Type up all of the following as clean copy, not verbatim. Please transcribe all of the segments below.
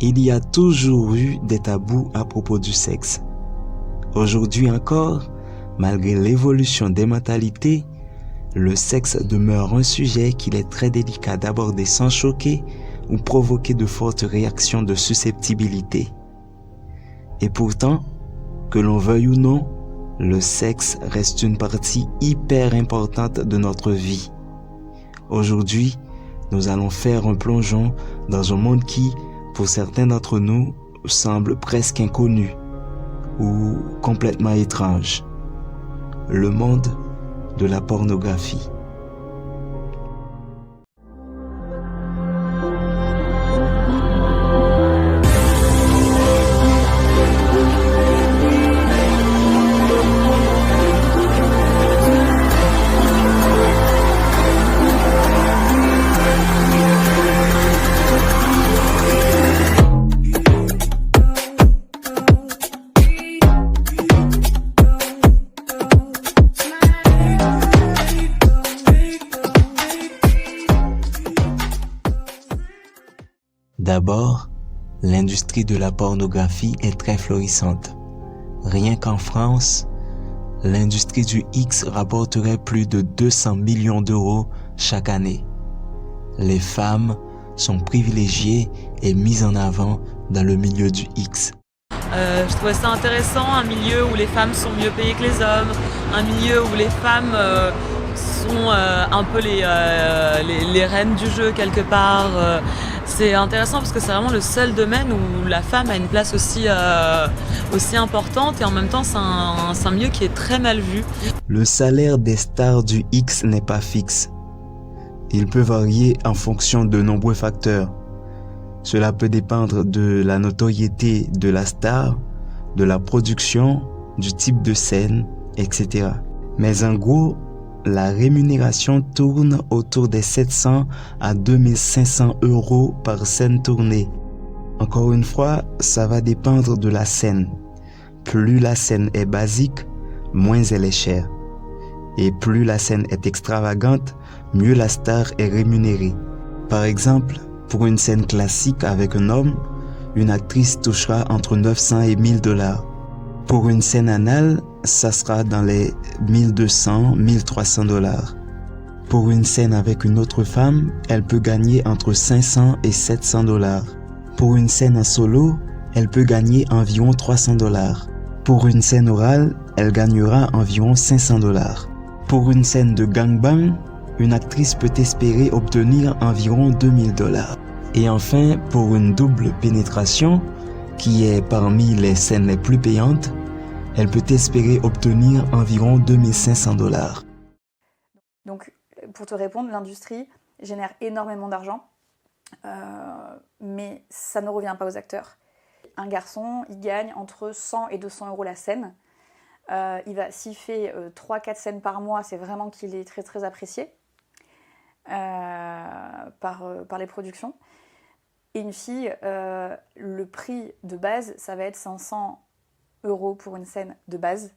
Il y a toujours eu des tabous à propos du sexe. Aujourd'hui encore, malgré l'évolution des mentalités, le sexe demeure un sujet qu'il est très délicat d'aborder sans choquer ou provoquer de fortes réactions de susceptibilité. Et pourtant, que l'on veuille ou non, le sexe reste une partie hyper importante de notre vie. Aujourd'hui, nous allons faire un plongeon dans un monde qui, pour certains d'entre nous, semble presque inconnu ou complètement étrange. Le monde de la pornographie. D'abord, l'industrie de la pornographie est très florissante. Rien qu'en France, l'industrie du X rapporterait plus de 200 millions d'euros chaque année. Les femmes sont privilégiées et mises en avant dans le milieu du X. Je trouvais ça intéressant, un milieu où les femmes sont mieux payées que les hommes, un milieu où les femmes sont un peu les reines du jeu quelque part. C'est intéressant parce que c'est vraiment le seul domaine où la femme a une place aussi importante et en même temps c'est un milieu qui est très mal vu. Le salaire des stars du X n'est pas fixe. Il peut varier en fonction de nombreux facteurs. Cela peut dépendre de la notoriété de la star, de la production, du type de scène, etc. Mais en gros, la rémunération tourne autour des 700 à 2500 euros par scène tournée. Encore une fois, ça va dépendre de la scène. Plus la scène est basique, moins elle est chère. Et plus la scène est extravagante, mieux la star est rémunérée. Par exemple, pour une scène classique avec un homme, une actrice touchera entre 900 et 1000 $. Pour une scène anale, ça sera dans les 1200, 1300 $. Pour une scène avec une autre femme, elle peut gagner entre 500 et 700 $. Pour une scène en solo, elle peut gagner environ 300 $. Pour une scène orale, elle gagnera environ 500 $. Pour une scène de gangbang, une actrice peut espérer obtenir environ 2000 $. Et enfin, pour une double pénétration, qui est parmi les scènes les plus payantes, elle peut espérer obtenir environ 2500 $. Donc, pour te répondre, l'industrie génère énormément d'argent, mais ça ne revient pas aux acteurs. Un garçon, il gagne entre 100 et 200 euros la scène. S'il fait 3-4 scènes par mois, c'est vraiment qu'il est très très apprécié par les productions. Et une fille, le prix de base, ça va être 500 euros pour une scène de base,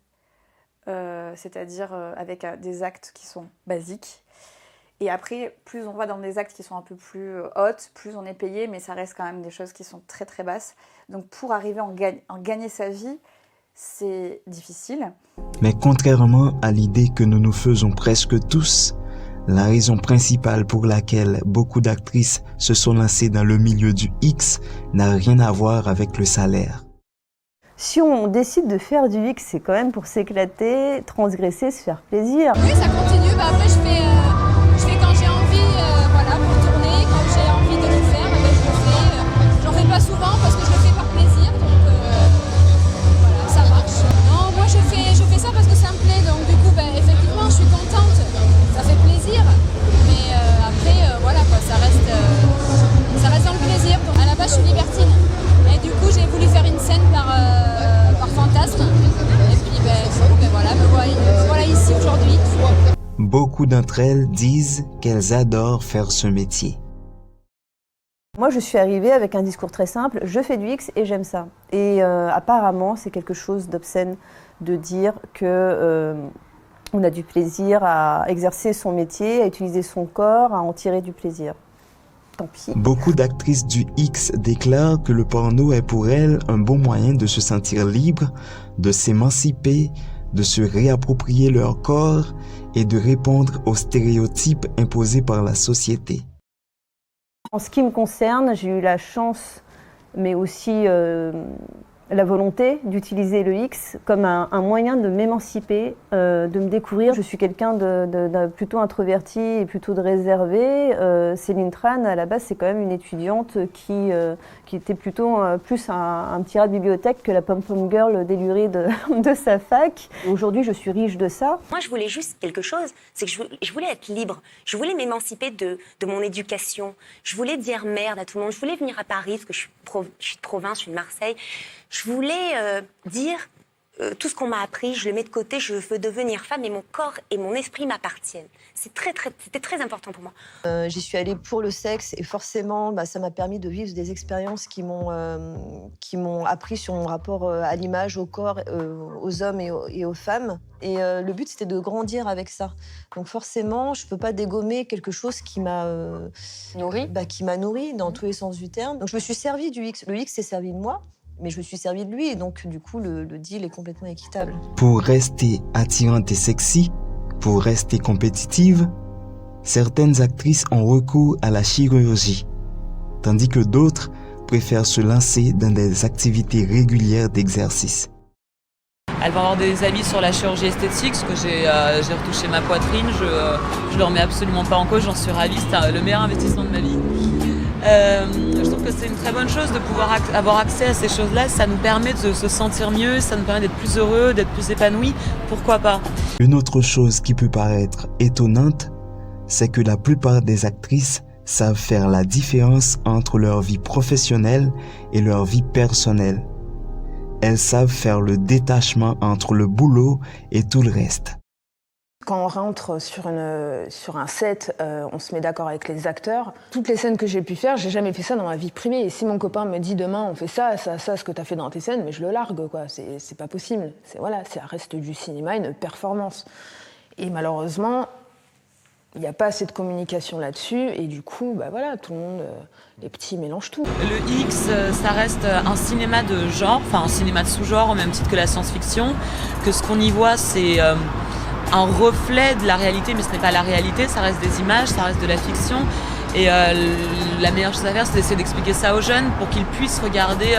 c'est-à-dire avec des actes qui sont basiques. Et après, plus on va dans des actes qui sont un peu plus hautes, plus on est payé, mais ça reste quand même des choses qui sont très très basses. Donc pour arriver à en gagner sa vie, c'est difficile. Mais contrairement à l'idée que nous nous faisons presque tous, la raison principale pour laquelle beaucoup d'actrices se sont lancées dans le milieu du X n'a rien à voir avec le salaire. Si on décide de faire du X, c'est quand même pour s'éclater, transgresser, se faire plaisir. Oui, ça continue. Après, je fais quand j'ai envie, pour tourner. Quand j'ai envie de le faire, je le fais. J'en fais pas souvent parce que je le fais par plaisir, donc ça marche. Non, moi je fais ça parce que ça me plaît, donc du coup, effectivement, je suis contente. Ça fait plaisir, mais après, ça reste dans le plaisir. À la base, je suis libertine. Et du coup, j'ai voulu faire une scène par fantasme. Et puis, me voilà ici aujourd'hui. Beaucoup d'entre elles disent qu'elles adorent faire ce métier. Moi, je suis arrivée avec un discours très simple, je fais du X et j'aime ça. Et apparemment, c'est quelque chose d'obscène de dire que on a du plaisir à exercer son métier, à utiliser son corps, à en tirer du plaisir. tant pis. Beaucoup d'actrices du X déclarent que le porno est pour elles un bon moyen de se sentir libre, de s'émanciper, de se réapproprier leur corps et de répondre aux stéréotypes imposés par la société. En ce qui me concerne, j'ai eu la chance, mais aussi la volonté d'utiliser le X comme un moyen de m'émanciper, de me découvrir. Je suis quelqu'un de plutôt introverti et plutôt de réservé. Céline Tran, à la base, c'est quand même une étudiante qui était plutôt plus un petit rat de bibliothèque que la pom-pom girl délurée de sa fac. Aujourd'hui, je suis riche de ça. Moi, je voulais juste quelque chose, c'est que je voulais être libre. Je voulais m'émanciper de mon éducation. Je voulais dire merde à tout le monde. Je voulais venir à Paris, parce que je suis de province, je suis de Marseille. Je voulais dire tout ce qu'on m'a appris, je le mets de côté, je veux devenir femme et mon corps et mon esprit m'appartiennent. C'était très important pour moi. J'y suis allée pour le sexe et forcément, ça m'a permis de vivre des expériences qui m'ont appris sur mon rapport à l'image, au corps, aux hommes et aux femmes. Et le but, c'était de grandir avec ça. Donc forcément, je ne peux pas dégommer quelque chose qui m'a nourri dans tous les sens du terme. Donc je me suis servie du X. Le X s'est servi de moi. Mais je me suis servi de lui et donc du coup le deal est complètement équitable. Pour rester attirante et sexy, pour rester compétitive, certaines actrices ont recours à la chirurgie, tandis que d'autres préfèrent se lancer dans des activités régulières d'exercice. Elle va avoir des avis sur la chirurgie esthétique, parce que j'ai retouché ma poitrine, je le remets absolument pas en cause, j'en suis ravie, c'est le meilleur investissement de ma vie. Je trouve que c'est une très bonne chose de pouvoir avoir accès à ces choses-là. Ça nous permet de se sentir mieux, ça nous permet d'être plus heureux, d'être plus épanoui. Pourquoi pas? Une autre chose qui peut paraître étonnante, c'est que la plupart des actrices savent faire la différence entre leur vie professionnelle et leur vie personnelle. Elles savent faire le détachement entre le boulot et tout le reste. Quand on rentre sur un set, on se met d'accord avec les acteurs. Toutes les scènes que j'ai pu faire, j'ai jamais fait ça dans ma vie privée. Et si mon copain me dit demain on fait ça, ce que tu as fait dans tes scènes, mais je le largue, quoi. C'est pas possible. Ça reste du cinéma, une performance. Et malheureusement, il n'y a pas assez de communication là-dessus. Et du coup, tout le monde, les petits mélangent tout. Le X, ça reste un cinéma de genre, enfin un cinéma de sous-genre, au même titre que la science-fiction. Que ce qu'on y voit, c'est un reflet de la réalité, mais ce n'est pas la réalité, ça reste des images, ça reste de la fiction. Et la meilleure chose à faire, c'est d'essayer d'expliquer ça aux jeunes pour qu'ils puissent regarder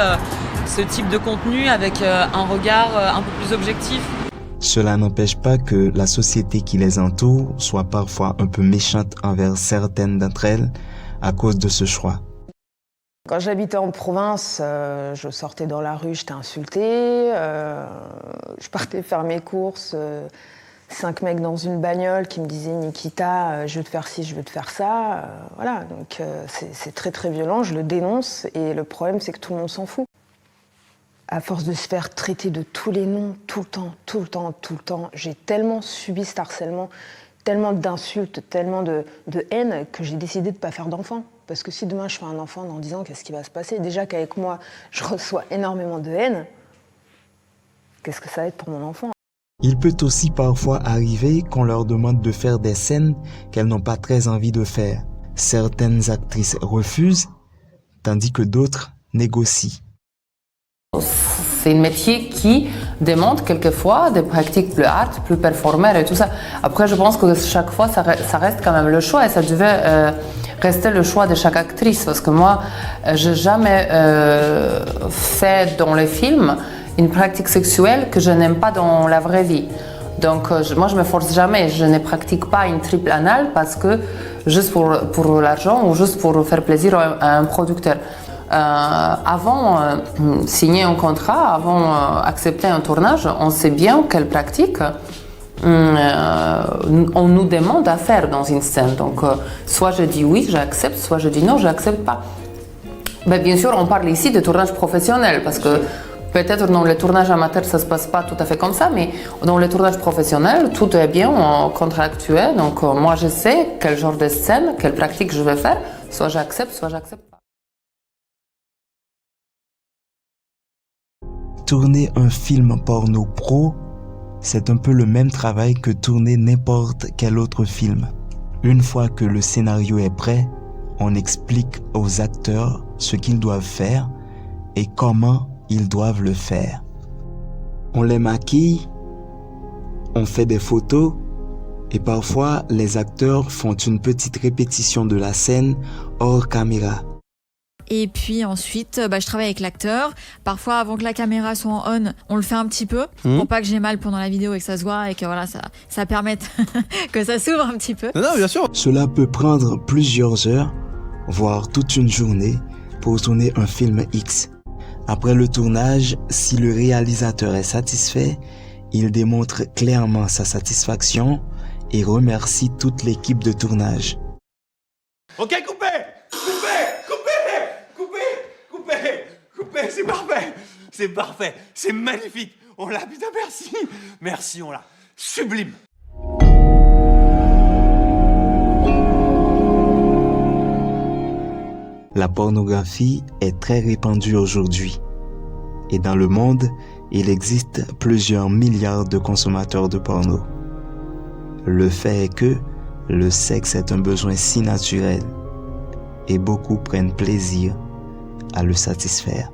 ce type de contenu avec un regard un peu plus objectif. Cela n'empêche pas que la société qui les entoure soit parfois un peu méchante envers certaines d'entre elles à cause de ce choix. Quand j'habitais en province, je sortais dans la rue, j'étais insultée, je partais faire mes courses, 5 mecs dans une bagnole qui me disaient « Nikita, je veux te faire ci, je veux te faire ça ». Donc c'est très très violent, je le dénonce et le problème c'est que tout le monde s'en fout. À force de se faire traiter de tous les noms, tout le temps, j'ai tellement subi cet harcèlement, tellement d'insultes, tellement de haine que j'ai décidé de ne pas faire d'enfant. Parce que si demain je fais un enfant dans 10 ans, qu'est-ce qui va se passer? Déjà qu'avec moi, je reçois énormément de haine, qu'est-ce que ça va être pour mon enfant? Il peut aussi parfois arriver qu'on leur demande de faire des scènes qu'elles n'ont pas très envie de faire. Certaines actrices refusent, tandis que d'autres négocient. C'est un métier qui demande quelquefois des pratiques plus hardes, plus performères et tout ça. Après, je pense que chaque fois, ça reste quand même le choix et ça devait rester le choix de chaque actrice. Parce que moi, je n'ai jamais fait dans les films une pratique sexuelle que je n'aime pas dans la vraie vie. Donc moi je me force jamais, je ne pratique pas une triple anale parce que juste pour l'argent ou juste pour faire plaisir à un producteur. Avant signer un contrat, avant accepter un tournage, on sait bien quelle pratique on nous demande à faire dans une scène. Donc soit je dis oui, j'accepte, soit je dis non, j'accepte pas. Mais bien sûr, on parle ici de tournage professionnel parce que peut-être dans les tournages amateurs, ça ne se passe pas tout à fait comme ça, mais dans les tournages professionnels, tout est bien contractué. Donc moi, je sais quel genre de scène, quelle pratique je vais faire. Soit j'accepte, soit j'accepte pas. Tourner un film porno pro, c'est un peu le même travail que tourner n'importe quel autre film. Une fois que le scénario est prêt, on explique aux acteurs ce qu'ils doivent faire et comment ils doivent le faire. On les maquille, on fait des photos et parfois les acteurs font une petite répétition de la scène hors caméra. Et puis ensuite, je travaille avec l'acteur. Parfois, avant que la caméra soit en on, on le fait un petit peu pour pas que j'ai mal pendant la vidéo et que ça se voit et que voilà, ça permette que ça s'ouvre un petit peu. Non, bien sûr. Cela peut prendre plusieurs heures, voire toute une journée pour tourner un film X. Après le tournage, si le réalisateur est satisfait, il démontre clairement sa satisfaction et remercie toute l'équipe de tournage. Ok, coupez, c'est parfait, c'est magnifique. On l'a, putain, merci, on l'a, sublime. La pornographie est très répandue aujourd'hui. Et dans le monde, il existe plusieurs milliards de consommateurs de porno. Le fait est que le sexe est un besoin si naturel et beaucoup prennent plaisir à le satisfaire.